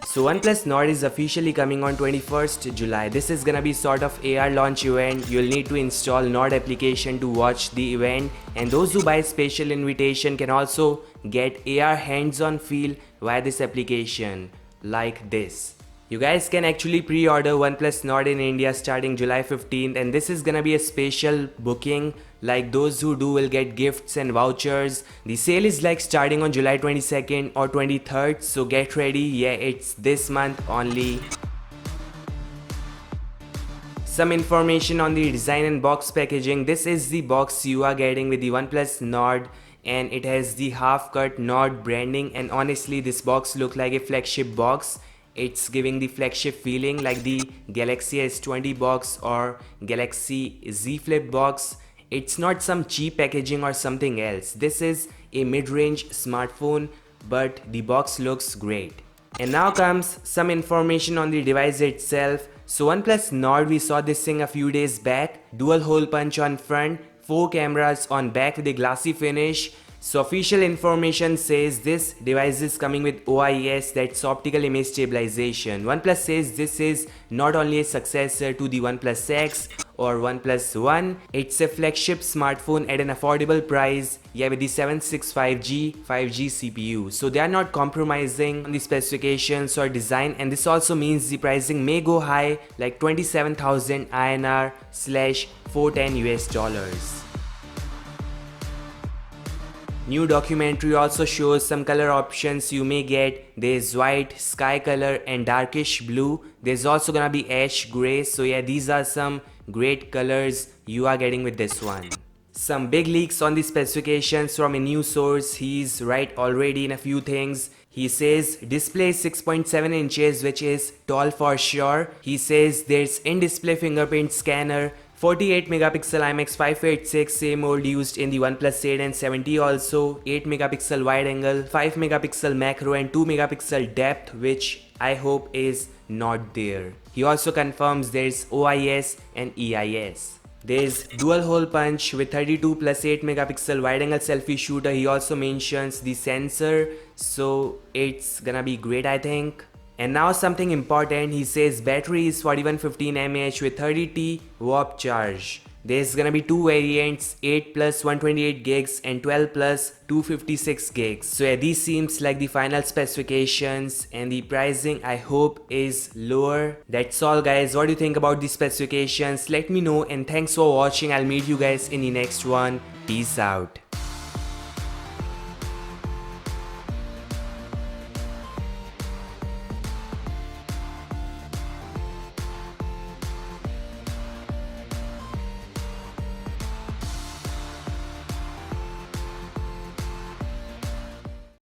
So OnePlus Nord is officially coming on 21st July. This is gonna be sort of AR launch event. You'll need to install Nord application to watch the event, and those who buy special invitation can also get AR hands-on feel via this application like this. You guys can actually pre-order OnePlus Nord in India starting July 15th, and this is gonna be a special booking. Like those who do will get gifts and vouchers. The sale is like starting on July 22nd or 23rd, so get ready. Yeah, it's this month only. Some information on the design and box packaging. This is the box you are getting with the OnePlus Nord, and it has the half-cut Nord branding, and honestly this box looks like a flagship box. It's giving the flagship feeling like the Galaxy S20 box or Galaxy Z Flip box. It's not some cheap packaging or something else. This is a mid-range smartphone, but the box looks great. And now comes some information on the device itself. So OnePlus Nord, we saw this thing a few days back. Dual hole punch on front, 4 cameras on back with a glassy finish. So official information says this device is coming with OIS, that's optical image stabilization. OnePlus says this is not only a successor to the OnePlus X or OnePlus One, it's a flagship smartphone at an affordable price, yeah, with the 765G 5G CPU. So they are not compromising on the specifications or design, and this also means the pricing may go high like 27,000 INR / $410 US. New documentary also shows some color options you may get. There's white, sky color and darkish blue. There's also gonna be ash gray. So yeah, these are some great colors you are getting with this one. Some big leaks on the specifications from a news source. He's right already in a few things. He says display is 6.7 inches, which is tall for sure. He says there's in-display fingerprint scanner, 48 megapixel IMX 586, same old used in the OnePlus 8 and 70 also, 8 megapixel wide angle, 5 megapixel macro and 2 megapixel depth, which I hope is not there. He also confirms there's OIS and EIS. There's dual hole punch with 32 plus 8 megapixel wide angle selfie shooter. He also mentions the sensor, so it's gonna be great, I think. And now something important, he says battery is 4115 mAh with 30T warp charge. There's gonna be 2 variants, 8 plus 128 gigs and 12 plus 256 gigs. So yeah, these seems like the final specifications, and the pricing I hope is lower. That's all guys. What do you think about the specifications? Let me know, and thanks for watching. I'll meet you guys in the next one. Peace out.